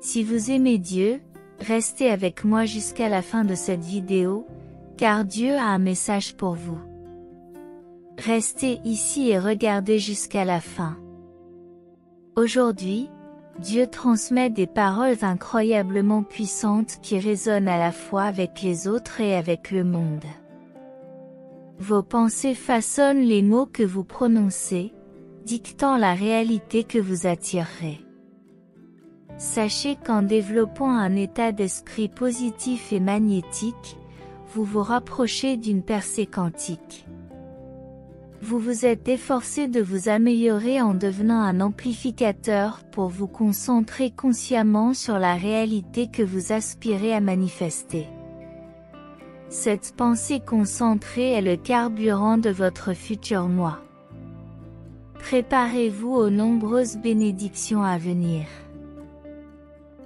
Si vous aimez Dieu, restez avec moi jusqu'à la fin de cette vidéo, car Dieu a un message pour vous. Restez ici et regardez jusqu'à la fin. Aujourd'hui, Dieu transmet des paroles incroyablement puissantes qui résonnent à la fois avec les autres et avec le monde. Vos pensées façonnent les mots que vous prononcez, dictant la réalité que vous attirerez. Sachez qu'en développant un état d'esprit positif et magnétique, vous vous rapprochez d'une percée quantique. Vous vous êtes efforcé de vous améliorer en devenant un amplificateur pour vous concentrer consciemment sur la réalité que vous aspirez à manifester. Cette pensée concentrée est le carburant de votre futur moi. Préparez-vous aux nombreuses bénédictions à venir.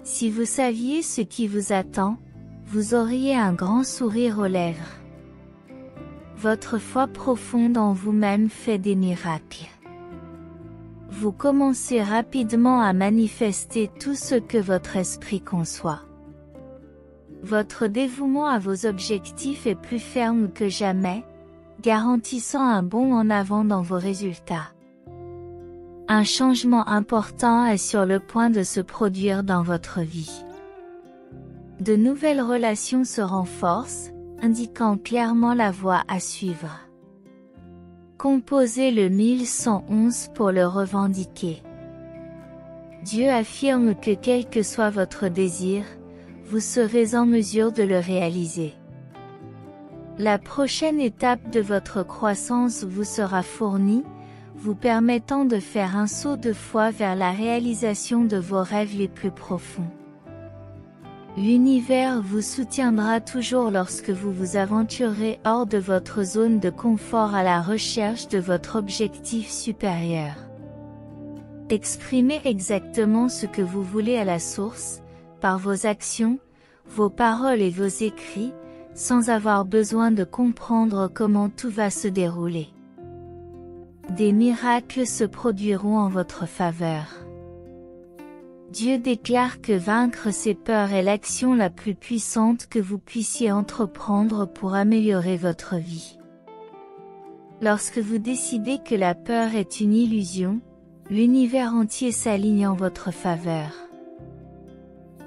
Si vous saviez ce qui vous attend, vous auriez un grand sourire aux lèvres. Votre foi profonde en vous-même fait des miracles. Vous commencez rapidement à manifester tout ce que votre esprit conçoit. Votre dévouement à vos objectifs est plus ferme que jamais, garantissant un bond en avant dans vos résultats. Un changement important est sur le point de se produire dans votre vie. De nouvelles relations se renforcent, indiquant clairement la voie à suivre. Composez le 1111 pour le revendiquer. Dieu affirme que quel que soit votre désir, vous serez en mesure de le réaliser. La prochaine étape de votre croissance vous sera fournie, vous permettant de faire un saut de foi vers la réalisation de vos rêves les plus profonds. L'univers vous soutiendra toujours lorsque vous vous aventurez hors de votre zone de confort à la recherche de votre objectif supérieur. Exprimez exactement ce que vous voulez à la source, par vos actions, vos paroles et vos écrits, sans avoir besoin de comprendre comment tout va se dérouler. Des miracles se produiront en votre faveur. Dieu déclare que vaincre ses peurs est l'action la plus puissante que vous puissiez entreprendre pour améliorer votre vie. Lorsque vous décidez que la peur est une illusion, l'univers entier s'aligne en votre faveur.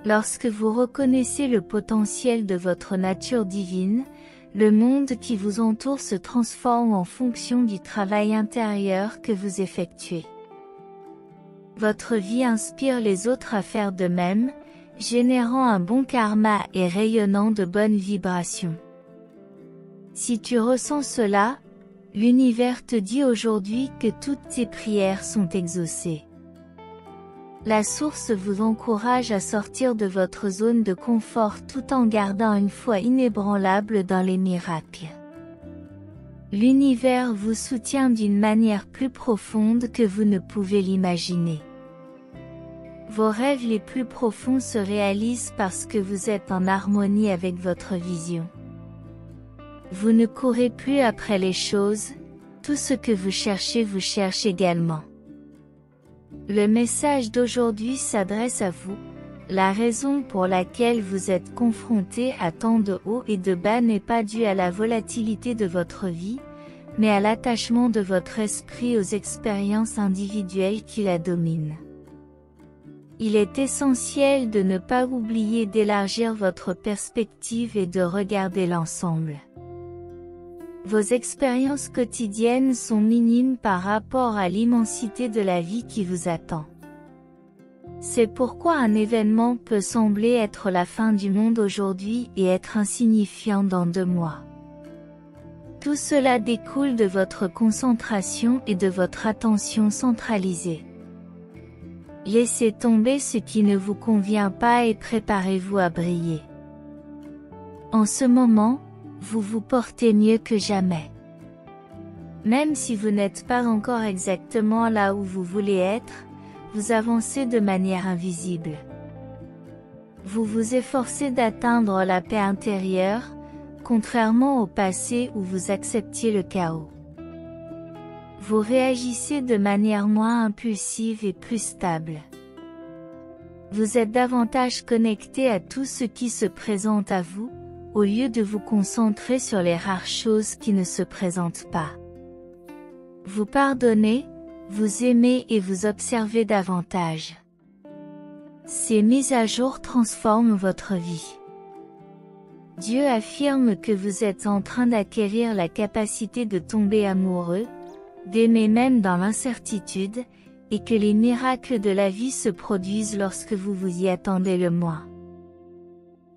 Lorsque vous reconnaissez le potentiel de votre nature divine, le monde qui vous entoure se transforme en fonction du travail intérieur que vous effectuez. Votre vie inspire les autres à faire de même, générant un bon karma et rayonnant de bonnes vibrations. Si tu ressens cela, l'univers te dit aujourd'hui que toutes tes prières sont exaucées. La source vous encourage à sortir de votre zone de confort tout en gardant une foi inébranlable dans les miracles. L'univers vous soutient d'une manière plus profonde que vous ne pouvez l'imaginer. Vos rêves les plus profonds se réalisent parce que vous êtes en harmonie avec votre vision. Vous ne courez plus après les choses, tout ce que vous cherche également. Le message d'aujourd'hui s'adresse à vous. La raison pour laquelle vous êtes confronté à tant de hauts et de bas n'est pas due à la volatilité de votre vie, mais à l'attachement de votre esprit aux expériences individuelles qui la dominent. Il est essentiel de ne pas oublier d'élargir votre perspective et de regarder l'ensemble. Vos expériences quotidiennes sont minimes par rapport à l'immensité de la vie qui vous attend. C'est pourquoi un événement peut sembler être la fin du monde aujourd'hui et être insignifiant dans 2 mois. Tout cela découle de votre concentration et de votre attention centralisée. Laissez tomber ce qui ne vous convient pas et préparez-vous à briller. En ce moment, vous vous portez mieux que jamais. Même si vous n'êtes pas encore exactement là où vous voulez être, vous avancez de manière invisible. Vous vous efforcez d'atteindre la paix intérieure, contrairement au passé où vous acceptiez le chaos. Vous réagissez de manière moins impulsive et plus stable. Vous êtes davantage connecté à tout ce qui se présente à vous, au lieu de vous concentrer sur les rares choses qui ne se présentent pas. Vous pardonnez, vous aimez et vous observez davantage. Ces mises à jour transforment votre vie. Dieu affirme que vous êtes en train d'acquérir la capacité de tomber amoureux, d'aimer même dans l'incertitude, et que les miracles de la vie se produisent lorsque vous vous y attendez le moins.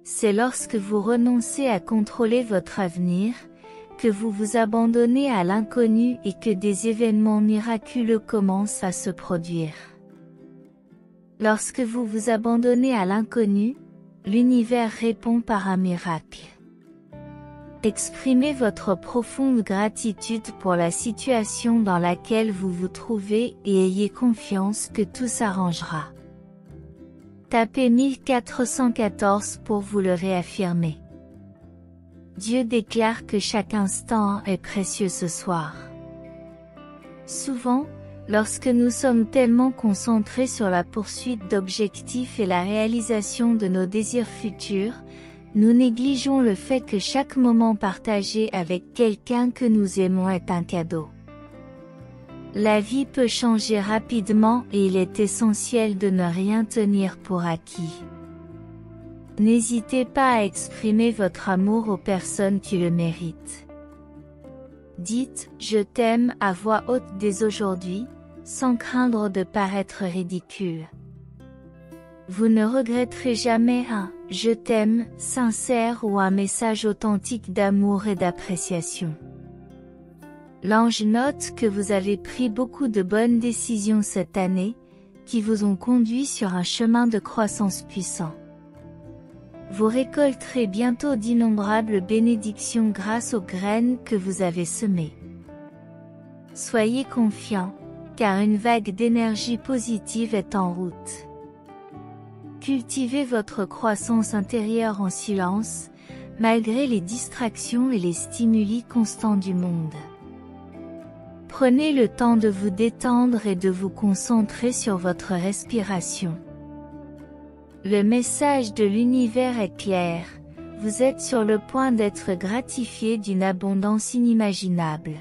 C'est lorsque vous renoncez à contrôler votre avenir, que vous vous abandonnez à l'inconnu et que des événements miraculeux commencent à se produire. Lorsque vous vous abandonnez à l'inconnu, l'univers répond par un miracle. Exprimez votre profonde gratitude pour la situation dans laquelle vous vous trouvez et ayez confiance que tout s'arrangera. Tapez 1414 pour vous le réaffirmer. Dieu déclare que chaque instant est précieux ce soir. Souvent, lorsque nous sommes tellement concentrés sur la poursuite d'objectifs et la réalisation de nos désirs futurs, nous négligeons le fait que chaque moment partagé avec quelqu'un que nous aimons est un cadeau. La vie peut changer rapidement et il est essentiel de ne rien tenir pour acquis. N'hésitez pas à exprimer votre amour aux personnes qui le méritent. Dites « Je t'aime » à voix haute dès aujourd'hui, sans craindre de paraître ridicule. Vous ne regretterez jamais un « Je t'aime » sincère ou un message authentique d'amour et d'appréciation. L'ange note que vous avez pris beaucoup de bonnes décisions cette année, qui vous ont conduit sur un chemin de croissance puissant. Vous récolterez bientôt d'innombrables bénédictions grâce aux graines que vous avez semées. Soyez confiants, car une vague d'énergie positive est en route. Cultivez votre croissance intérieure en silence, malgré les distractions et les stimuli constants du monde. Prenez le temps de vous détendre et de vous concentrer sur votre respiration. Le message de l'univers est clair, vous êtes sur le point d'être gratifié d'une abondance inimaginable.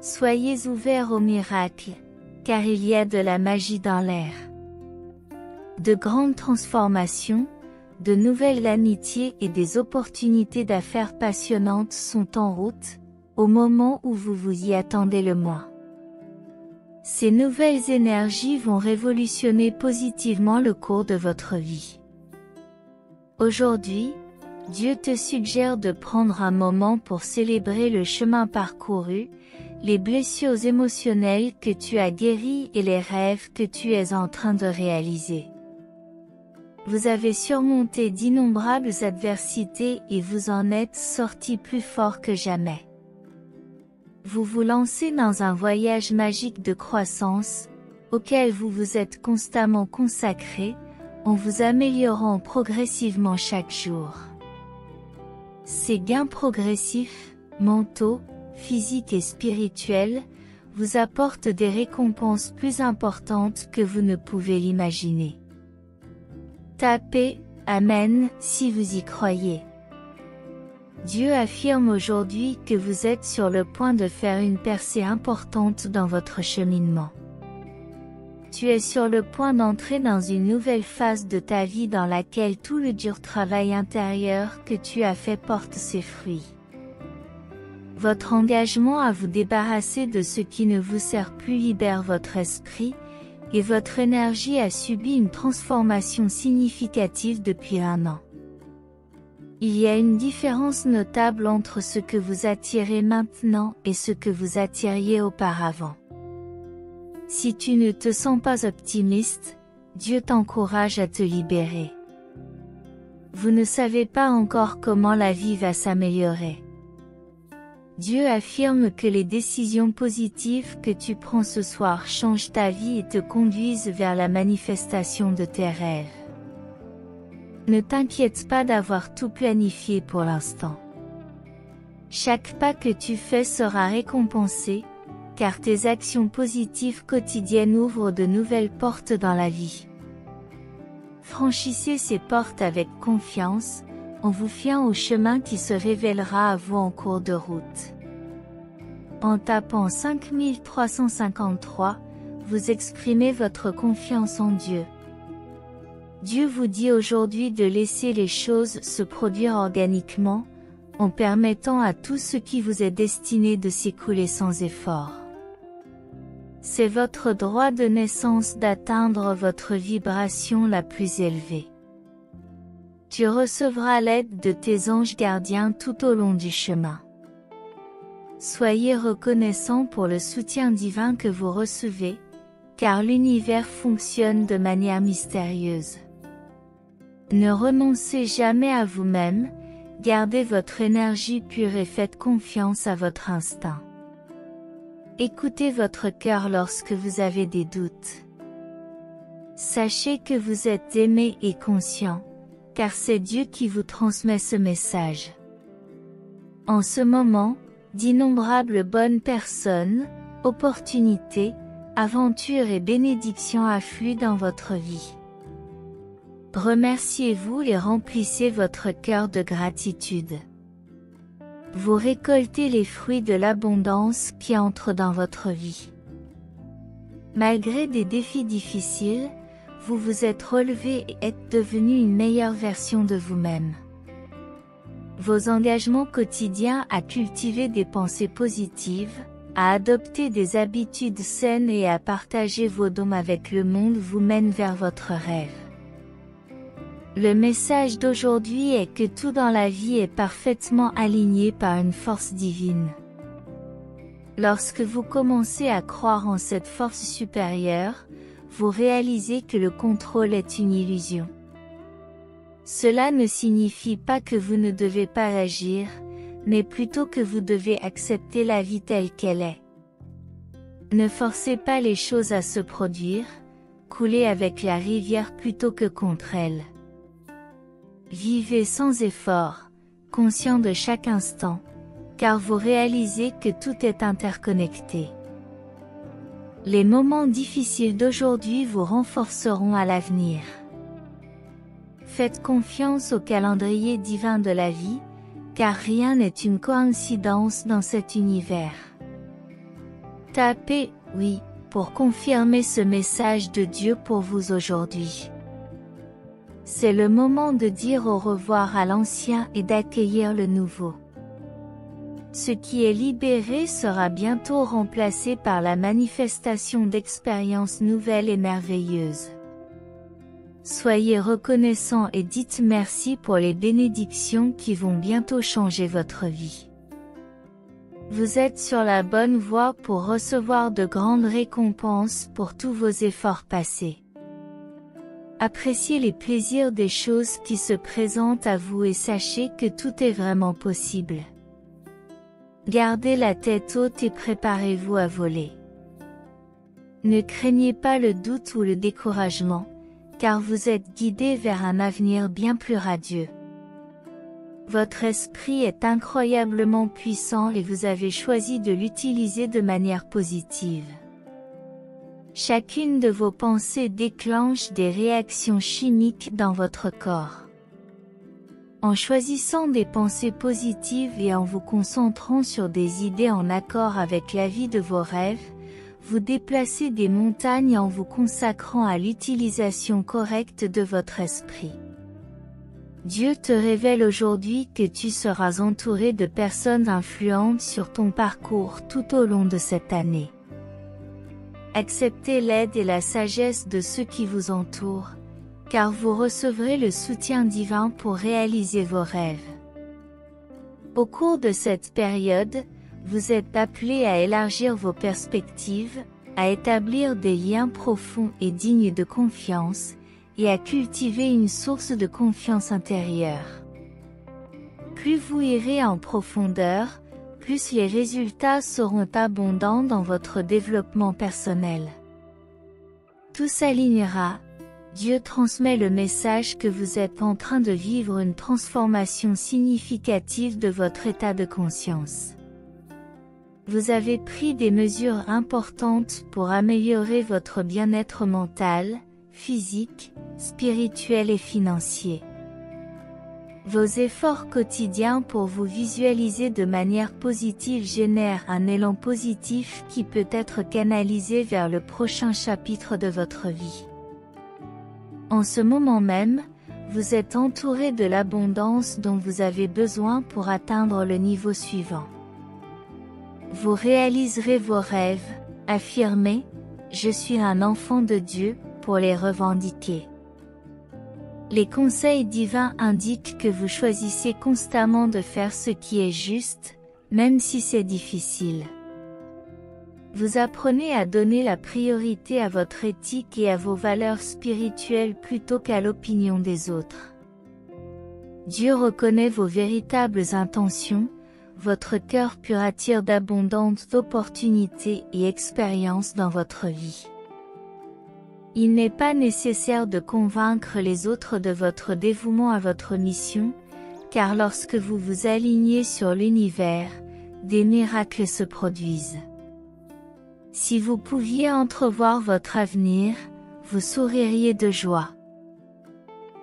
Soyez ouverts aux miracles, car il y a de la magie dans l'air. De grandes transformations, de nouvelles amitiés et des opportunités d'affaires passionnantes sont en route, au moment où vous vous y attendez le moins. Ces nouvelles énergies vont révolutionner positivement le cours de votre vie. Aujourd'hui, Dieu te suggère de prendre un moment pour célébrer le chemin parcouru, les blessures émotionnelles que tu as guéries et les rêves que tu es en train de réaliser. Vous avez surmonté d'innombrables adversités et vous en êtes sortis plus forts que jamais. Vous vous lancez dans un voyage magique de croissance, auquel vous vous êtes constamment consacré, en vous améliorant progressivement chaque jour. Ces gains progressifs, mentaux, physiques et spirituels, vous apportent des récompenses plus importantes que vous ne pouvez l'imaginer. Tapez « Amen » si vous y croyez. Dieu affirme aujourd'hui que vous êtes sur le point de faire une percée importante dans votre cheminement. Tu es sur le point d'entrer dans une nouvelle phase de ta vie dans laquelle tout le dur travail intérieur que tu as fait porte ses fruits. Votre engagement à vous débarrasser de ce qui ne vous sert plus libère votre esprit, et votre énergie a subi une transformation significative depuis 1 an. Il y a une différence notable entre ce que vous attirez maintenant et ce que vous attiriez auparavant. Si tu ne te sens pas optimiste, Dieu t'encourage à te libérer. Vous ne savez pas encore comment la vie va s'améliorer. Dieu affirme que les décisions positives que tu prends ce soir changent ta vie et te conduisent vers la manifestation de tes rêves. Ne t'inquiète pas d'avoir tout planifié pour l'instant. Chaque pas que tu fais sera récompensé, car tes actions positives quotidiennes ouvrent de nouvelles portes dans la vie. Franchissez ces portes avec confiance, en vous fiant au chemin qui se révélera à vous en cours de route. En tapant 5353, vous exprimez votre confiance en Dieu. Dieu vous dit aujourd'hui de laisser les choses se produire organiquement, en permettant à tout ce qui vous est destiné de s'écouler sans effort. C'est votre droit de naissance d'atteindre votre vibration la plus élevée. Tu recevras l'aide de tes anges gardiens tout au long du chemin. Soyez reconnaissants pour le soutien divin que vous recevez, car l'univers fonctionne de manière mystérieuse. Ne renoncez jamais à vous-même, gardez votre énergie pure et faites confiance à votre instinct. Écoutez votre cœur lorsque vous avez des doutes. Sachez que vous êtes aimé et conscient, car c'est Dieu qui vous transmet ce message. En ce moment, d'innombrables bonnes personnes, opportunités, aventures et bénédictions affluent dans votre vie. Remerciez-vous et remplissez votre cœur de gratitude. Vous récoltez les fruits de l'abondance qui entrent dans votre vie. Malgré des défis difficiles, vous vous êtes relevé et êtes devenu une meilleure version de vous-même. Vos engagements quotidiens à cultiver des pensées positives, à adopter des habitudes saines et à partager vos dons avec le monde vous mènent vers votre rêve. Le message d'aujourd'hui est que tout dans la vie est parfaitement aligné par une force divine. Lorsque vous commencez à croire en cette force supérieure, vous réalisez que le contrôle est une illusion. Cela ne signifie pas que vous ne devez pas agir, mais plutôt que vous devez accepter la vie telle qu'elle est. Ne forcez pas les choses à se produire, coulez avec la rivière plutôt que contre elle. Vivez sans effort, conscient de chaque instant, car vous réalisez que tout est interconnecté. Les moments difficiles d'aujourd'hui vous renforceront à l'avenir. Faites confiance au calendrier divin de la vie, car rien n'est une coïncidence dans cet univers. Tapez « Oui » pour confirmer ce message de Dieu pour vous aujourd'hui. C'est le moment de dire au revoir à l'ancien et d'accueillir le nouveau. Ce qui est libéré sera bientôt remplacé par la manifestation d'expériences nouvelles et merveilleuses. Soyez reconnaissants et dites merci pour les bénédictions qui vont bientôt changer votre vie. Vous êtes sur la bonne voie pour recevoir de grandes récompenses pour tous vos efforts passés. Appréciez les plaisirs des choses qui se présentent à vous et sachez que tout est vraiment possible. Gardez la tête haute et préparez-vous à voler. Ne craignez pas le doute ou le découragement, car vous êtes guidé vers un avenir bien plus radieux. Votre esprit est incroyablement puissant et vous avez choisi de l'utiliser de manière positive. Chacune de vos pensées déclenche des réactions chimiques dans votre corps. En choisissant des pensées positives et en vous concentrant sur des idées en accord avec la vie de vos rêves, vous déplacez des montagnes en vous consacrant à l'utilisation correcte de votre esprit. Dieu te révèle aujourd'hui que tu seras entouré de personnes influentes sur ton parcours tout au long de cette année. Acceptez l'aide et la sagesse de ceux qui vous entourent, car vous recevrez le soutien divin pour réaliser vos rêves. Au cours de cette période, vous êtes appelés à élargir vos perspectives, à établir des liens profonds et dignes de confiance, et à cultiver une source de confiance intérieure. Plus vous irez en profondeur, plus les résultats seront abondants dans votre développement personnel. Tout s'alignera. Dieu transmet le message que vous êtes en train de vivre une transformation significative de votre état de conscience. Vous avez pris des mesures importantes pour améliorer votre bien-être mental, physiques, spirituels et financiers. Vos efforts quotidiens pour vous visualiser de manière positive génèrent un élan positif qui peut être canalisé vers le prochain chapitre de votre vie. En ce moment même, vous êtes entouré de l'abondance dont vous avez besoin pour atteindre le niveau suivant. Vous réaliserez vos rêves, affirmez « Je suis un enfant de Dieu » pour les revendiquer. Les conseils divins indiquent que vous choisissez constamment de faire ce qui est juste, même si c'est difficile. Vous apprenez à donner la priorité à votre éthique et à vos valeurs spirituelles plutôt qu'à l'opinion des autres. Dieu reconnaît vos véritables intentions, votre cœur pur attire d'abondantes opportunités et expériences dans votre vie. Il n'est pas nécessaire de convaincre les autres de votre dévouement à votre mission, car lorsque vous vous alignez sur l'univers, des miracles se produisent. Si vous pouviez entrevoir votre avenir, vous souririez de joie.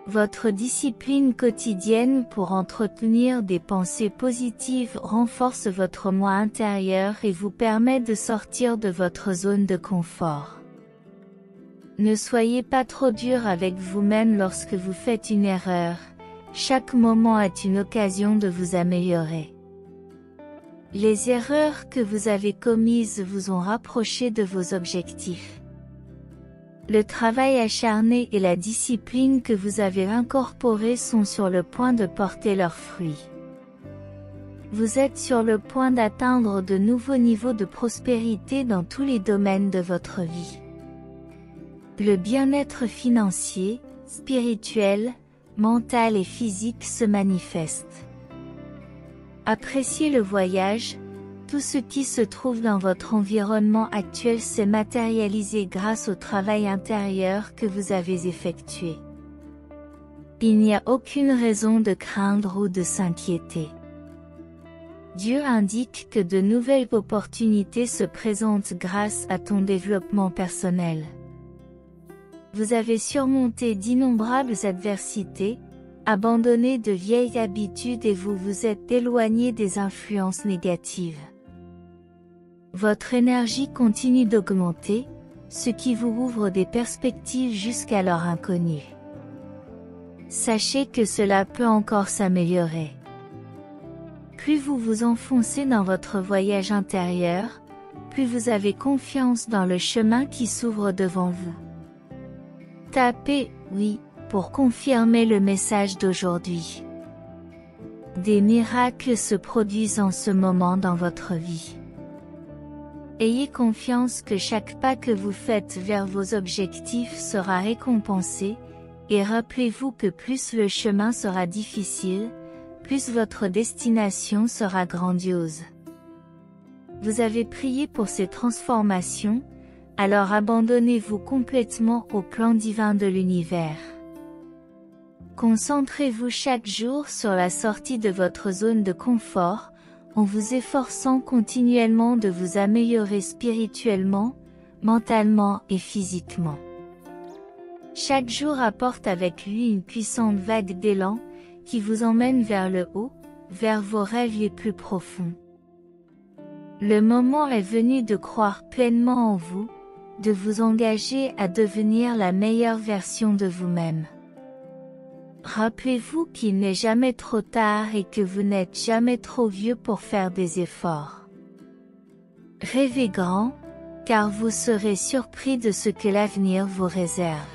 Votre discipline quotidienne pour entretenir des pensées positives renforce votre moi intérieur et vous permet de sortir de votre zone de confort. Ne soyez pas trop dur avec vous-même lorsque vous faites une erreur, chaque moment est une occasion de vous améliorer. Les erreurs que vous avez commises vous ont rapproché de vos objectifs. Le travail acharné et la discipline que vous avez incorporés sont sur le point de porter leurs fruits. Vous êtes sur le point d'atteindre de nouveaux niveaux de prospérité dans tous les domaines de votre vie. Le bien-être financier, spirituel, mental et physique se manifeste. Appréciez le voyage, tout ce qui se trouve dans votre environnement actuel s'est matérialisé grâce au travail intérieur que vous avez effectué. Il n'y a aucune raison de craindre ou de s'inquiéter. Dieu indique que de nouvelles opportunités se présentent grâce à ton développement personnel. Vous avez surmonté d'innombrables adversités, abandonné de vieilles habitudes et vous vous êtes éloigné des influences négatives. Votre énergie continue d'augmenter, ce qui vous ouvre des perspectives jusqu'alors inconnues. Sachez que cela peut encore s'améliorer. Plus vous vous enfoncez dans votre voyage intérieur, plus vous avez confiance dans le chemin qui s'ouvre devant vous. Tapez « Oui » pour confirmer le message d'aujourd'hui. Des miracles se produisent en ce moment dans votre vie. Ayez confiance que chaque pas que vous faites vers vos objectifs sera récompensé, et rappelez-vous que plus le chemin sera difficile, plus votre destination sera grandiose. Vous avez prié pour ces transformations, alors abandonnez-vous complètement au plan divin de l'univers. Concentrez-vous chaque jour sur la sortie de votre zone de confort, en vous efforçant continuellement de vous améliorer spirituellement, mentalement et physiquement. Chaque jour apporte avec lui une puissante vague d'élan, qui vous emmène vers le haut, vers vos rêves les plus profonds. Le moment est venu de croire pleinement en vous, de vous engager à devenir la meilleure version de vous-même. Rappelez-vous qu'il n'est jamais trop tard et que vous n'êtes jamais trop vieux pour faire des efforts. Rêvez grand, car vous serez surpris de ce que l'avenir vous réserve.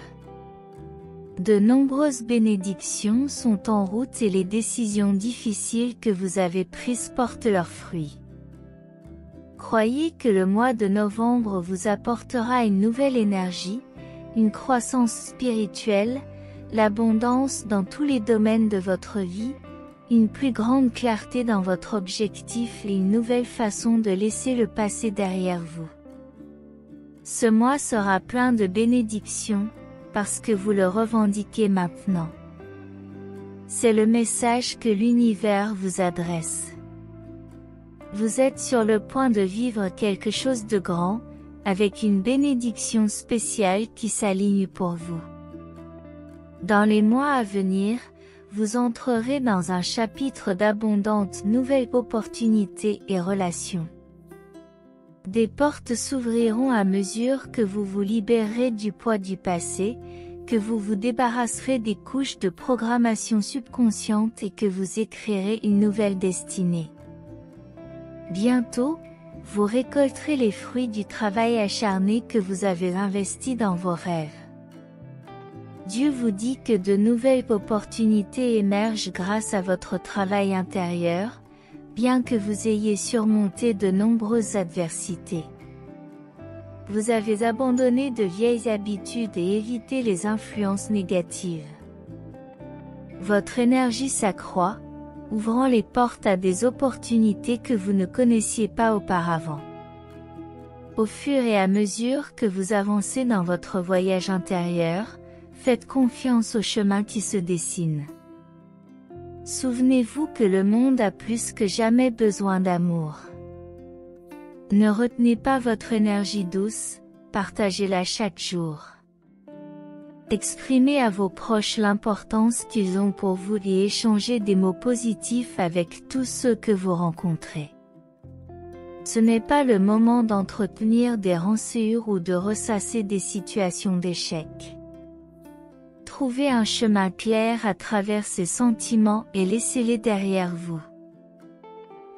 De nombreuses bénédictions sont en route et les décisions difficiles que vous avez prises portent leurs fruits. Croyez que le mois de novembre vous apportera une nouvelle énergie, une croissance spirituelle, l'abondance dans tous les domaines de votre vie, une plus grande clarté dans votre objectif et une nouvelle façon de laisser le passé derrière vous. Ce mois sera plein de bénédictions, parce que vous le revendiquez maintenant. C'est le message que l'univers vous adresse. Vous êtes sur le point de vivre quelque chose de grand, avec une bénédiction spéciale qui s'aligne pour vous. Dans les mois à venir, vous entrerez dans un chapitre d'abondantes nouvelles opportunités et relations. Des portes s'ouvriront à mesure que vous vous libérerez du poids du passé, que vous vous débarrasserez des couches de programmation subconsciente et que vous écrirez une nouvelle destinée. Bientôt, vous récolterez les fruits du travail acharné que vous avez investi dans vos rêves. Dieu vous dit que de nouvelles opportunités émergent grâce à votre travail intérieur, bien que vous ayez surmonté de nombreuses adversités. Vous avez abandonné de vieilles habitudes et évité les influences négatives. Votre énergie s'accroît, ouvrant les portes à des opportunités que vous ne connaissiez pas auparavant. Au fur et à mesure que vous avancez dans votre voyage intérieur, faites confiance au chemin qui se dessine. Souvenez-vous que le monde a plus que jamais besoin d'amour. Ne retenez pas votre énergie douce, partagez-la chaque jour. Exprimez à vos proches l'importance qu'ils ont pour vous et échangez des mots positifs avec tous ceux que vous rencontrez. Ce n'est pas le moment d'entretenir des rancœurs ou de ressasser des situations d'échec. Trouvez un chemin clair à travers ces sentiments et laissez-les derrière vous.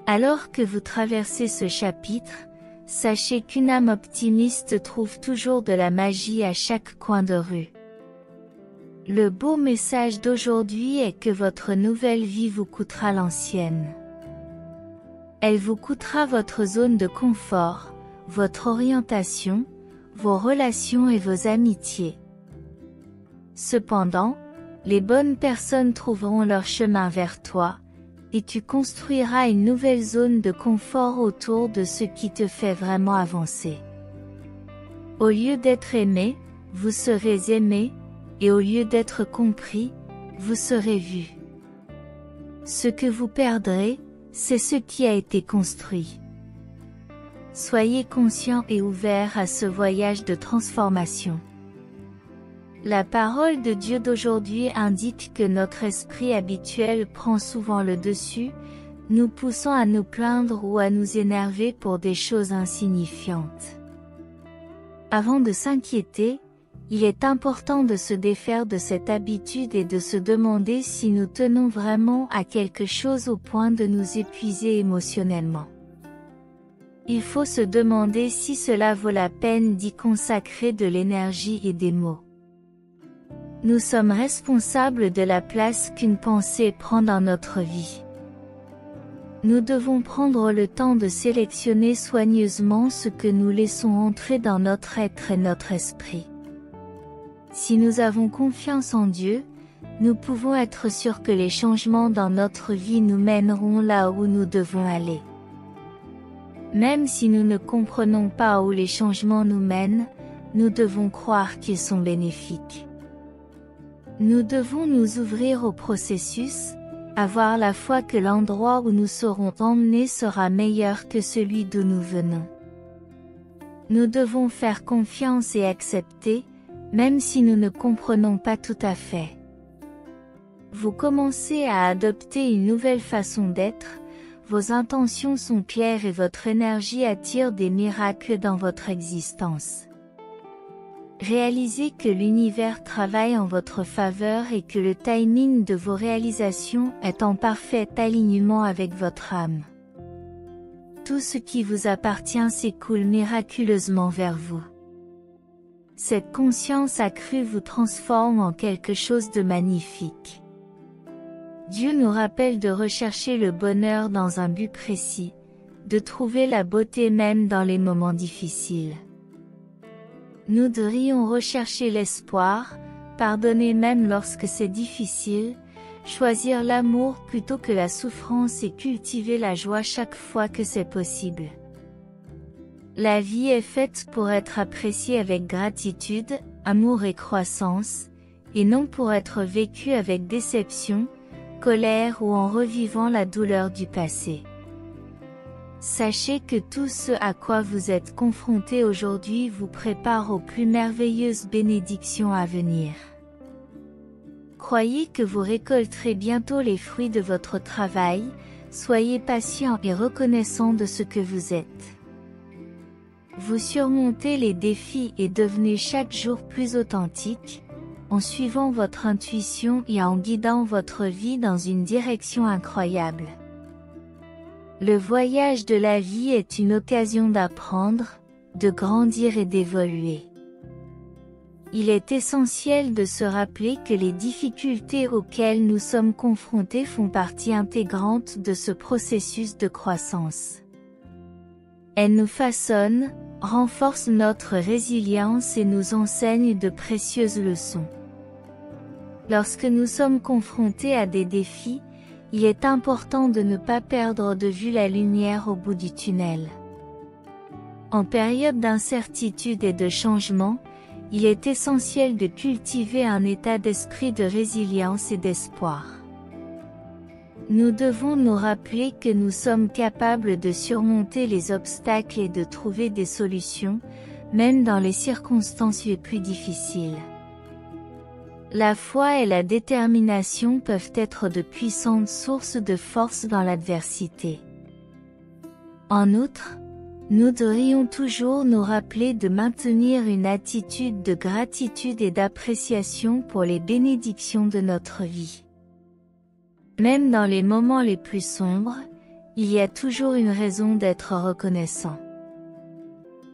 Alors que vous traversez ce chapitre, sachez qu'une âme optimiste trouve toujours de la magie à chaque coin de rue. Le beau message d'aujourd'hui est que votre nouvelle vie vous coûtera l'ancienne. Elle vous coûtera votre zone de confort, votre orientation, vos relations et vos amitiés. Cependant, les bonnes personnes trouveront leur chemin vers toi, et tu construiras une nouvelle zone de confort autour de ce qui te fait vraiment avancer. Au lieu d'être aimé, vous serez aimé, et au lieu d'être compris, vous serez vu. Ce que vous perdrez, c'est ce qui a été construit. Soyez conscient et ouvert à ce voyage de transformation. La parole de Dieu d'aujourd'hui indique que notre esprit habituel prend souvent le dessus, nous poussant à nous plaindre ou à nous énerver pour des choses insignifiantes. Avant de s'inquiéter, il est important de se défaire de cette habitude et de se demander si nous tenons vraiment à quelque chose au point de nous épuiser émotionnellement. Il faut se demander si cela vaut la peine d'y consacrer de l'énergie et des mots. Nous sommes responsables de la place qu'une pensée prend dans notre vie. Nous devons prendre le temps de sélectionner soigneusement ce que nous laissons entrer dans notre être et notre esprit. Si nous avons confiance en Dieu, nous pouvons être sûrs que les changements dans notre vie nous mèneront là où nous devons aller. Même si nous ne comprenons pas où les changements nous mènent, nous devons croire qu'ils sont bénéfiques. Nous devons nous ouvrir au processus, avoir la foi que l'endroit où nous serons emmenés sera meilleur que celui d'où nous venons. Nous devons faire confiance et accepter, même si nous ne comprenons pas tout à fait. Vous commencez à adopter une nouvelle façon d'être, vos intentions sont claires et votre énergie attire des miracles dans votre existence. Réalisez que l'univers travaille en votre faveur et que le timing de vos réalisations est en parfait alignement avec votre âme. Tout ce qui vous appartient s'écoule miraculeusement vers vous. Cette conscience accrue vous transforme en quelque chose de magnifique. Dieu nous rappelle de rechercher le bonheur dans un but précis, de trouver la beauté même dans les moments difficiles. Nous devrions rechercher l'espoir, pardonner même lorsque c'est difficile, choisir l'amour plutôt que la souffrance et cultiver la joie chaque fois que c'est possible. La vie est faite pour être appréciée avec gratitude, amour et croissance, et non pour être vécue avec déception, colère ou en revivant la douleur du passé. Sachez que tout ce à quoi vous êtes confrontés aujourd'hui vous prépare aux plus merveilleuses bénédictions à venir. Croyez que vous récolterez bientôt les fruits de votre travail, soyez patient et reconnaissant de ce que vous êtes. Vous surmontez les défis et devenez chaque jour plus authentique, en suivant votre intuition et en guidant votre vie dans une direction incroyable. Le voyage de la vie est une occasion d'apprendre, de grandir et d'évoluer. Il est essentiel de se rappeler que les difficultés auxquelles nous sommes confrontés font partie intégrante de ce processus de croissance. Elles nous façonnent, renforcent notre résilience et nous enseignent de précieuses leçons. Lorsque nous sommes confrontés à des défis, il est important de ne pas perdre de vue la lumière au bout du tunnel. En période d'incertitude et de changement, il est essentiel de cultiver un état d'esprit de résilience et d'espoir. Nous devons nous rappeler que nous sommes capables de surmonter les obstacles et de trouver des solutions, même dans les circonstances les plus difficiles. La foi et la détermination peuvent être de puissantes sources de force dans l'adversité. En outre, nous devrions toujours nous rappeler de maintenir une attitude de gratitude et d'appréciation pour les bénédictions de notre vie. Même dans les moments les plus sombres, il y a toujours une raison d'être reconnaissant.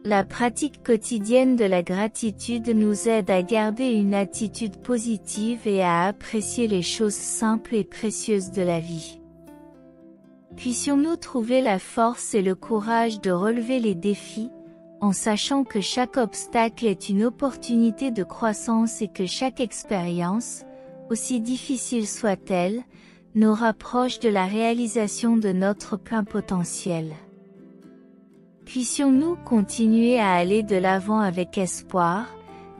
La pratique quotidienne de la gratitude nous aide à garder une attitude positive et à apprécier les choses simples et précieuses de la vie. Puissions-nous trouver la force et le courage de relever les défis, en sachant que chaque obstacle est une opportunité de croissance et que chaque expérience, aussi difficile soit-elle, nous rapproche de la réalisation de notre plein potentiel. Puissions-nous continuer à aller de l'avant avec espoir,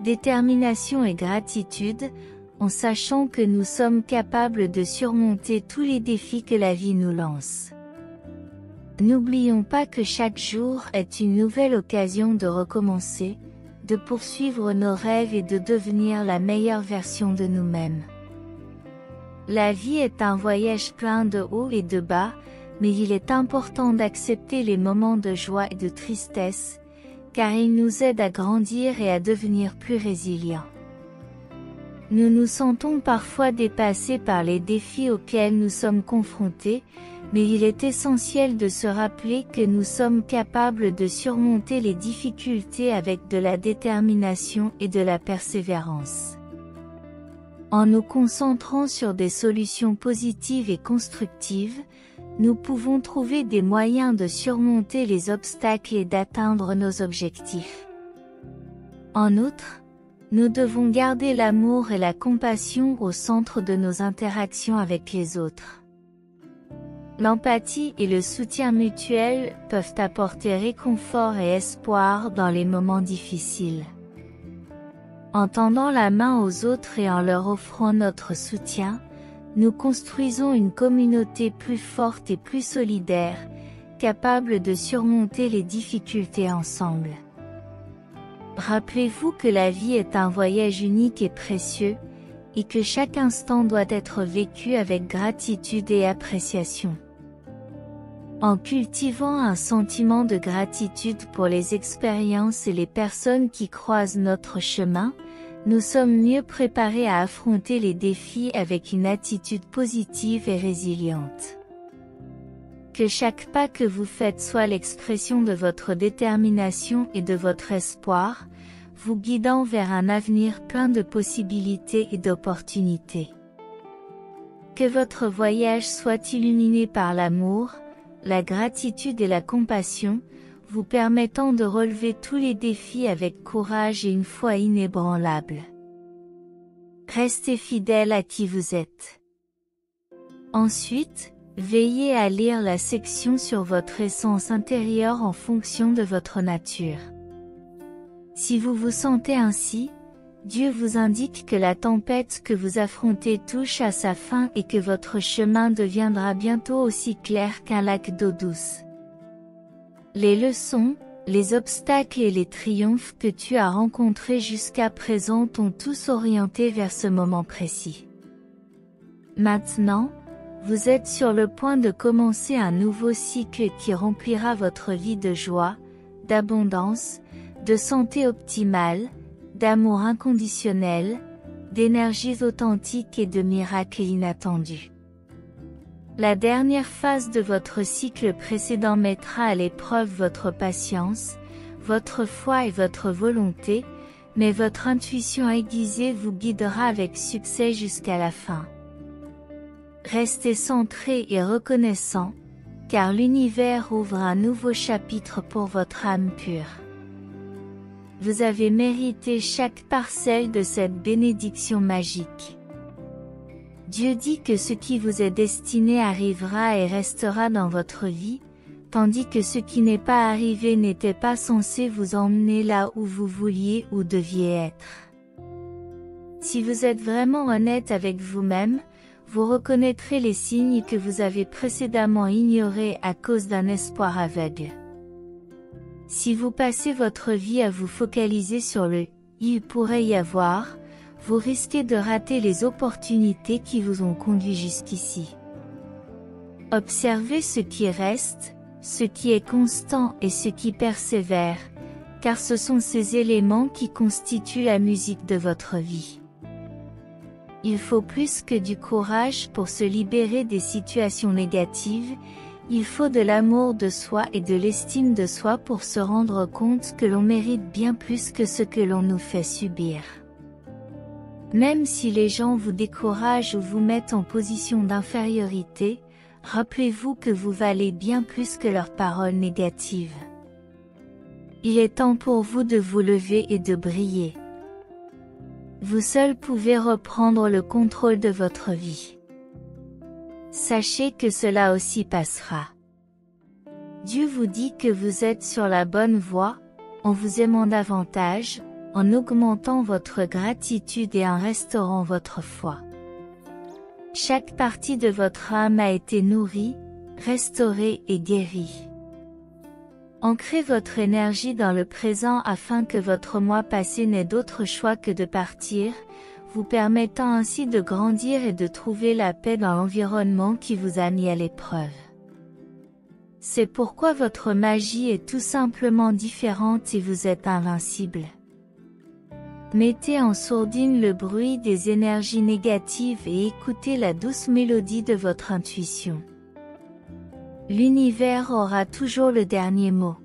détermination et gratitude, en sachant que nous sommes capables de surmonter tous les défis que la vie nous lance. N'oublions pas que chaque jour est une nouvelle occasion de recommencer, de poursuivre nos rêves et de devenir la meilleure version de nous-mêmes. La vie est un voyage plein de hauts et de bas, mais il est important d'accepter les moments de joie et de tristesse, car ils nous aident à grandir et à devenir plus résilients. Nous nous sentons parfois dépassés par les défis auxquels nous sommes confrontés, mais il est essentiel de se rappeler que nous sommes capables de surmonter les difficultés avec de la détermination et de la persévérance. En nous concentrant sur des solutions positives et constructives, nous pouvons trouver des moyens de surmonter les obstacles et d'atteindre nos objectifs. En outre, nous devons garder l'amour et la compassion au centre de nos interactions avec les autres. L'empathie et le soutien mutuel peuvent apporter réconfort et espoir dans les moments difficiles. En tendant la main aux autres et en leur offrant notre soutien, nous construisons une communauté plus forte et plus solidaire, capable de surmonter les difficultés ensemble. Rappelez-vous que la vie est un voyage unique et précieux, et que chaque instant doit être vécu avec gratitude et appréciation. En cultivant un sentiment de gratitude pour les expériences et les personnes qui croisent notre chemin, nous sommes mieux préparés à affronter les défis avec une attitude positive et résiliente. Que chaque pas que vous faites soit l'expression de votre détermination et de votre espoir, vous guidant vers un avenir plein de possibilités et d'opportunités. Que votre voyage soit illuminé par l'amour, la gratitude et la compassion, vous permettant de relever tous les défis avec courage et une foi inébranlable. Restez fidèle à qui vous êtes. Ensuite, veillez à lire la section sur votre essence intérieure en fonction de votre nature. Si vous vous sentez ainsi, Dieu vous indique que la tempête que vous affrontez touche à sa fin et que votre chemin deviendra bientôt aussi clair qu'un lac d'eau douce. Les leçons, les obstacles et les triomphes que tu as rencontrés jusqu'à présent t'ont tous orienté vers ce moment précis. Maintenant, vous êtes sur le point de commencer un nouveau cycle qui remplira votre vie de joie, d'abondance, de santé optimale, d'amour inconditionnel, d'énergies authentiques et de miracles inattendus. La dernière phase de votre cycle précédent mettra à l'épreuve votre patience, votre foi et votre volonté, mais votre intuition aiguisée vous guidera avec succès jusqu'à la fin. Restez centré et reconnaissant, car l'univers ouvre un nouveau chapitre pour votre âme pure. Vous avez mérité chaque parcelle de cette bénédiction magique. Dieu dit que ce qui vous est destiné arrivera et restera dans votre vie, tandis que ce qui n'est pas arrivé n'était pas censé vous emmener là où vous vouliez ou deviez être. Si vous êtes vraiment honnête avec vous-même, vous reconnaîtrez les signes que vous avez précédemment ignorés à cause d'un espoir aveugle. Si vous passez votre vie à vous focaliser sur le « il pourrait y avoir », vous risquez de rater les opportunités qui vous ont conduit jusqu'ici. Observez ce qui reste, ce qui est constant et ce qui persévère, car ce sont ces éléments qui constituent la musique de votre vie. Il faut plus que du courage pour se libérer des situations négatives, il faut de l'amour de soi et de l'estime de soi pour se rendre compte que l'on mérite bien plus que ce que l'on nous fait subir. Même si les gens vous découragent ou vous mettent en position d'infériorité, rappelez-vous que vous valez bien plus que leurs paroles négatives. Il est temps pour vous de vous lever et de briller. Vous seul pouvez reprendre le contrôle de votre vie. Sachez que cela aussi passera. Dieu vous dit que vous êtes sur la bonne voie, en vous aimant davantage, en augmentant votre gratitude et en restaurant votre foi. Chaque partie de votre âme a été nourrie, restaurée et guérie. Ancrez votre énergie dans le présent afin que votre moi passé n'ait d'autre choix que de partir, vous permettant ainsi de grandir et de trouver la paix dans l'environnement qui vous a mis à l'épreuve. C'est pourquoi votre magie est tout simplement différente et vous êtes invincible. Mettez en sourdine le bruit des énergies négatives et écoutez la douce mélodie de votre intuition. L'univers aura toujours le dernier mot.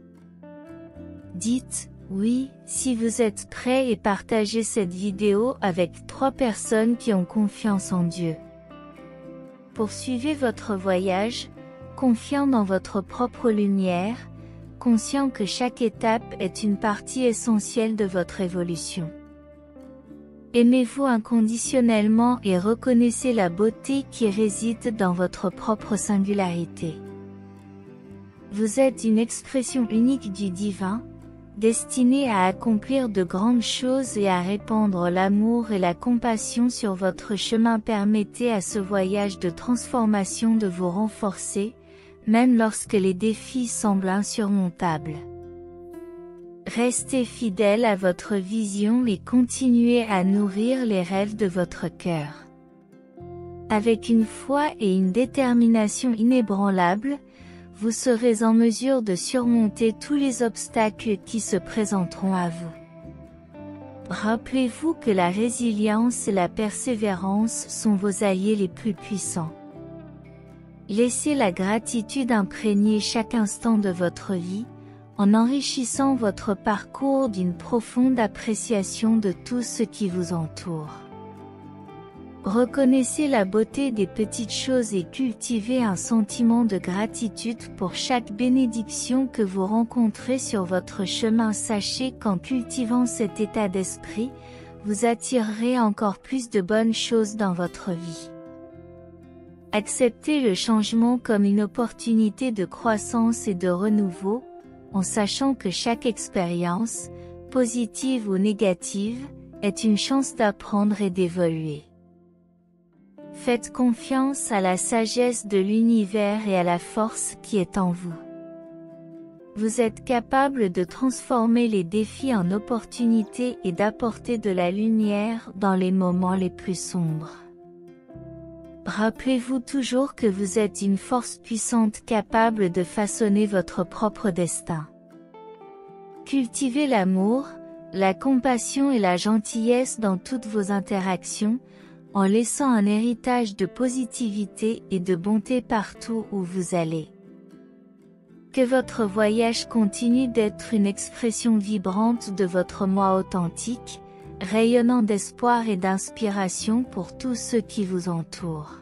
Dites « oui » si vous êtes prêt et partagez cette vidéo avec 3 personnes qui ont confiance en Dieu. Poursuivez votre voyage, confiant dans votre propre lumière, conscient que chaque étape est une partie essentielle de votre évolution. Aimez-vous inconditionnellement et reconnaissez la beauté qui réside dans votre propre singularité. Vous êtes une expression unique du divin, destinée à accomplir de grandes choses et à répandre l'amour et la compassion sur votre chemin. Permettez à ce voyage de transformation de vous renforcer, même lorsque les défis semblent insurmontables. Restez fidèle à votre vision et continuez à nourrir les rêves de votre cœur. Avec une foi et une détermination inébranlables, vous serez en mesure de surmonter tous les obstacles qui se présenteront à vous. Rappelez-vous que la résilience et la persévérance sont vos alliés les plus puissants. Laissez la gratitude imprégner chaque instant de votre vie, en enrichissant votre parcours d'une profonde appréciation de tout ce qui vous entoure. Reconnaissez la beauté des petites choses et cultivez un sentiment de gratitude pour chaque bénédiction que vous rencontrez sur votre chemin. Sachez qu'en cultivant cet état d'esprit, vous attirerez encore plus de bonnes choses dans votre vie. Acceptez le changement comme une opportunité de croissance et de renouveau, en sachant que chaque expérience, positive ou négative, est une chance d'apprendre et d'évoluer. Faites confiance à la sagesse de l'univers et à la force qui est en vous. Vous êtes capable de transformer les défis en opportunités et d'apporter de la lumière dans les moments les plus sombres. Rappelez-vous toujours que vous êtes une force puissante capable de façonner votre propre destin. Cultivez l'amour, la compassion et la gentillesse dans toutes vos interactions, en laissant un héritage de positivité et de bonté partout où vous allez. Que votre voyage continue d'être une expression vibrante de votre moi authentique, rayonnant d'espoir et d'inspiration pour tous ceux qui vous entourent.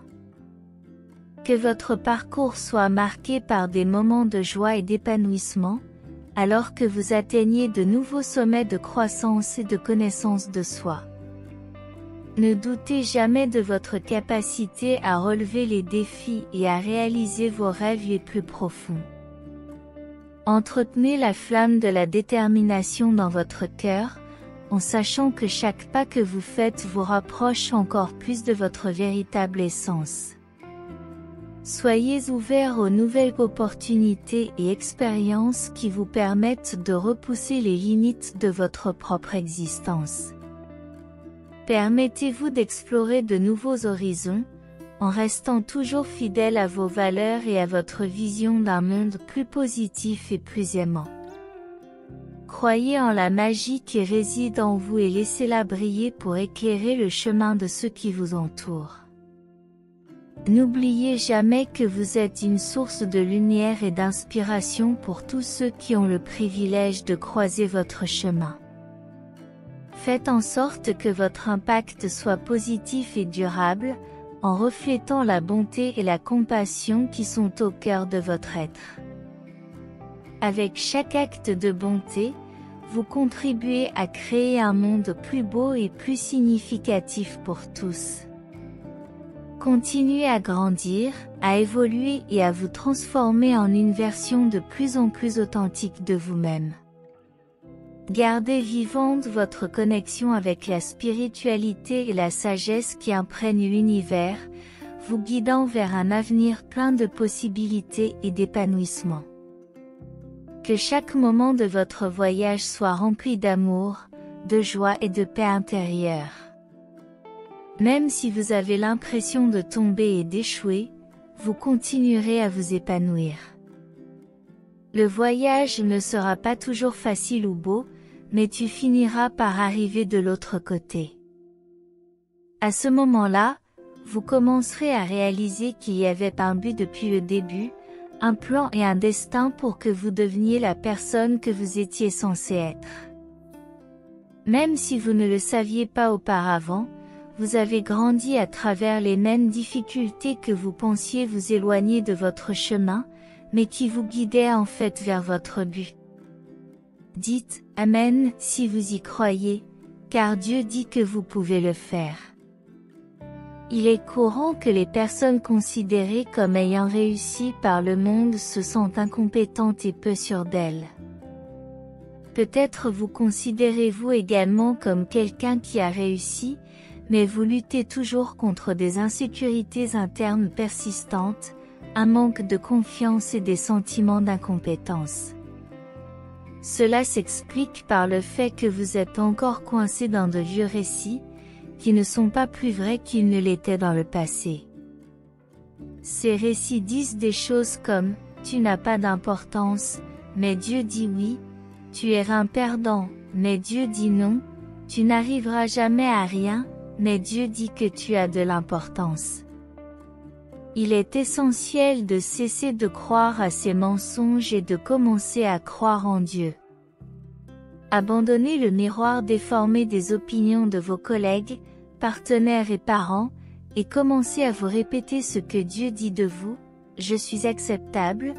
Que votre parcours soit marqué par des moments de joie et d'épanouissement, alors que vous atteignez de nouveaux sommets de croissance et de connaissance de soi. Ne doutez jamais de votre capacité à relever les défis et à réaliser vos rêves les plus profonds. Entretenez la flamme de la détermination dans votre cœur, en sachant que chaque pas que vous faites vous rapproche encore plus de votre véritable essence. Soyez ouverts aux nouvelles opportunités et expériences qui vous permettent de repousser les limites de votre propre existence. Permettez-vous d'explorer de nouveaux horizons, en restant toujours fidèle à vos valeurs et à votre vision d'un monde plus positif et plus aimant. Croyez en la magie qui réside en vous et laissez-la briller pour éclairer le chemin de ceux qui vous entourent. N'oubliez jamais que vous êtes une source de lumière et d'inspiration pour tous ceux qui ont le privilège de croiser votre chemin. Faites en sorte que votre impact soit positif et durable, en reflétant la bonté et la compassion qui sont au cœur de votre être. Avec chaque acte de bonté, vous contribuez à créer un monde plus beau et plus significatif pour tous. Continuez à grandir, à évoluer et à vous transformer en une version de plus en plus authentique de vous-même. Gardez vivante votre connexion avec la spiritualité et la sagesse qui imprègnent l'univers, vous guidant vers un avenir plein de possibilités et d'épanouissement. Que chaque moment de votre voyage soit rempli d'amour, de joie et de paix intérieure. Même si vous avez l'impression de tomber et d'échouer, vous continuerez à vous épanouir. Le voyage ne sera pas toujours facile ou beau, mais tu finiras par arriver de l'autre côté. À ce moment-là, vous commencerez à réaliser qu'il y avait un but depuis le début, un plan et un destin pour que vous deveniez la personne que vous étiez censé être. Même si vous ne le saviez pas auparavant, vous avez grandi à travers les mêmes difficultés que vous pensiez vous éloigner de votre chemin, mais qui vous guidaient en fait vers votre but. Dites « Amen » si vous y croyez, car Dieu dit que vous pouvez le faire. Il est courant que les personnes considérées comme ayant réussi par le monde se sentent incompétentes et peu sûres d'elles. Peut-être vous considérez-vous également comme quelqu'un qui a réussi, mais vous luttez toujours contre des insécurités internes persistantes, un manque de confiance et des sentiments d'incompétence. Cela s'explique par le fait que vous êtes encore coincé dans de vieux récits, qui ne sont pas plus vrais qu'ils ne l'étaient dans le passé. Ces récits disent des choses comme « Tu n'as pas d'importance, mais Dieu dit oui », « Tu es un perdant, mais Dieu dit non », « Tu n'arriveras jamais à rien, mais Dieu dit que tu as de l'importance. » Il est essentiel de cesser de croire à ces mensonges et de commencer à croire en Dieu. Abandonnez le miroir déformé des opinions de vos collègues, partenaires et parents, et commencez à vous répéter ce que Dieu dit de vous: « Je suis acceptable,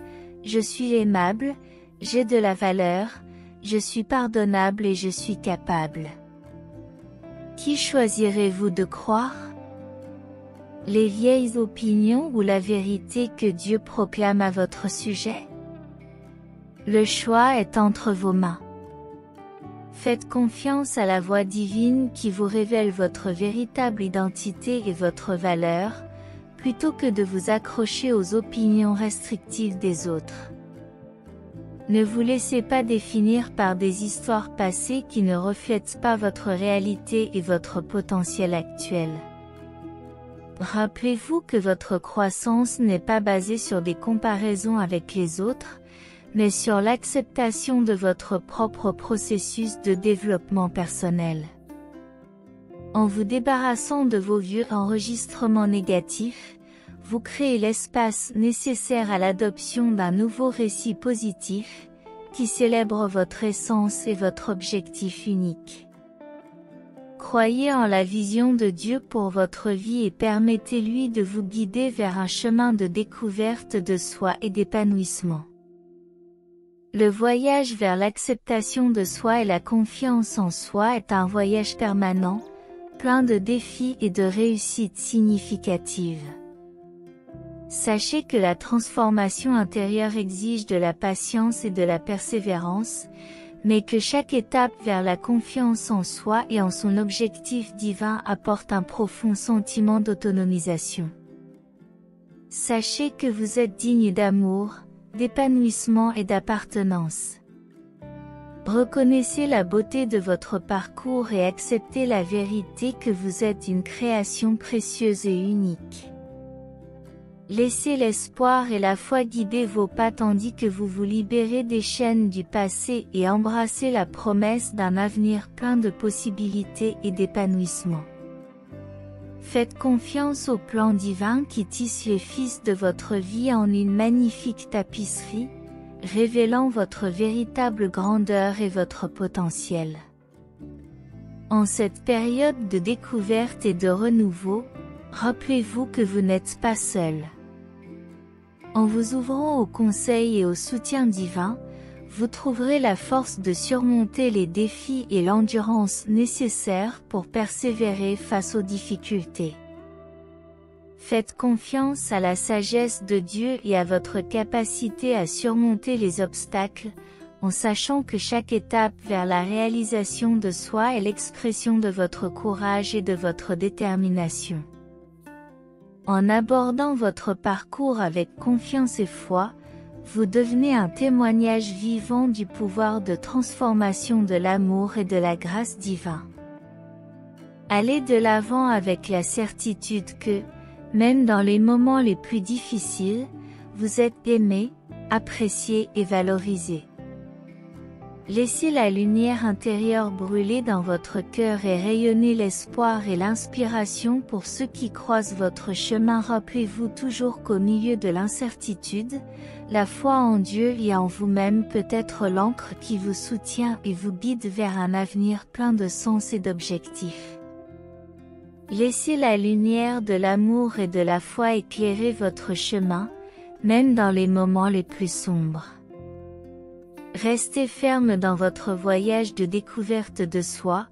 je suis aimable, j'ai de la valeur, je suis pardonnable et je suis capable. » Qui choisirez-vous de croire? Les vieilles opinions ou la vérité que Dieu proclame à votre sujet? Le choix est entre vos mains. Faites confiance à la voix divine qui vous révèle votre véritable identité et votre valeur, plutôt que de vous accrocher aux opinions restrictives des autres. Ne vous laissez pas définir par des histoires passées qui ne reflètent pas votre réalité et votre potentiel actuel. Rappelez-vous que votre croissance n'est pas basée sur des comparaisons avec les autres, mais sur l'acceptation de votre propre processus de développement personnel. En vous débarrassant de vos vieux enregistrements négatifs, vous créez l'espace nécessaire à l'adoption d'un nouveau récit positif, qui célèbre votre essence et votre objectif unique. Croyez en la vision de Dieu pour votre vie et permettez-lui de vous guider vers un chemin de découverte de soi et d'épanouissement. Le voyage vers l'acceptation de soi et la confiance en soi est un voyage permanent, plein de défis et de réussites significatives. Sachez que la transformation intérieure exige de la patience et de la persévérance, mais que chaque étape vers la confiance en soi et en son objectif divin apporte un profond sentiment d'autonomisation. Sachez que vous êtes digne d'amour, d'épanouissement et d'appartenance. Reconnaissez la beauté de votre parcours et acceptez la vérité que vous êtes une création précieuse et unique. Laissez l'espoir et la foi guider vos pas tandis que vous vous libérez des chaînes du passé et embrassez la promesse d'un avenir plein de possibilités et d'épanouissement. Faites confiance au plan divin qui tisse les fils de votre vie en une magnifique tapisserie, révélant votre véritable grandeur et votre potentiel. En cette période de découverte et de renouveau, rappelez-vous que vous n'êtes pas seul. En vous ouvrant au conseil et au soutien divin, vous trouverez la force de surmonter les défis et l'endurance nécessaires pour persévérer face aux difficultés. Faites confiance à la sagesse de Dieu et à votre capacité à surmonter les obstacles, en sachant que chaque étape vers la réalisation de soi est l'expression de votre courage et de votre détermination. En abordant votre parcours avec confiance et foi, vous devenez un témoignage vivant du pouvoir de transformation de l'amour et de la grâce divine. Allez de l'avant avec la certitude que, même dans les moments les plus difficiles, vous êtes aimé, apprécié et valorisé. Laissez la lumière intérieure brûler dans votre cœur et rayonner l'espoir et l'inspiration pour ceux qui croisent votre chemin. Rappelez-vous toujours qu'au milieu de l'incertitude, la foi en Dieu et en vous-même peut être l'encre qui vous soutient et vous guide vers un avenir plein de sens et d'objectifs. Laissez la lumière de l'amour et de la foi éclairer votre chemin, même dans les moments les plus sombres. Restez ferme dans votre voyage de découverte de soi,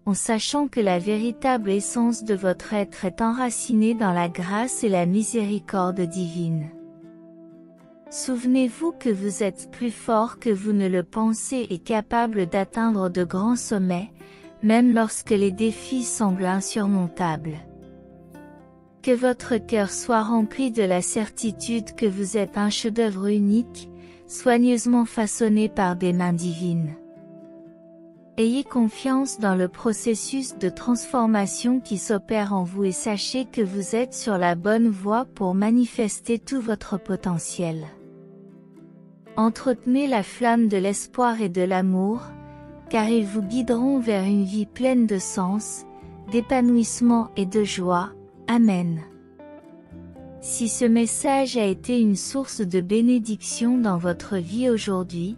en sachant que la véritable essence de votre être est enracinée dans la grâce et la miséricorde divine. Souvenez-vous que vous êtes plus fort que vous ne le pensez et capable d'atteindre de grands sommets, même lorsque les défis semblent insurmontables. Que votre cœur soit rempli de la certitude que vous êtes un chef-d'œuvre unique, soigneusement façonné par des mains divines. Ayez confiance dans le processus de transformation qui s'opère en vous et sachez que vous êtes sur la bonne voie pour manifester tout votre potentiel. Entretenez la flamme de l'espoir et de l'amour, car ils vous guideront vers une vie pleine de sens, d'épanouissement et de joie. Amen. Si ce message a été une source de bénédiction dans votre vie aujourd'hui,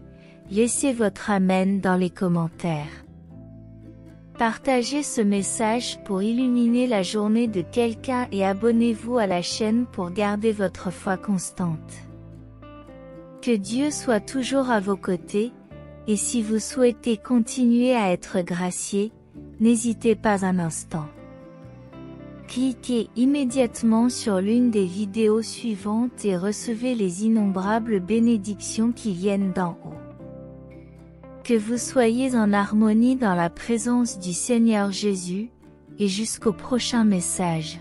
laissez votre Amen dans les commentaires. Partagez ce message pour illuminer la journée de quelqu'un et abonnez-vous à la chaîne pour garder votre foi constante. Que Dieu soit toujours à vos côtés, et si vous souhaitez continuer à être gracié, n'hésitez pas un instant. Cliquez immédiatement sur l'une des vidéos suivantes et recevez les innombrables bénédictions qui viennent d'en haut. Que vous soyez en harmonie dans la présence du Seigneur Jésus, et jusqu'au prochain message.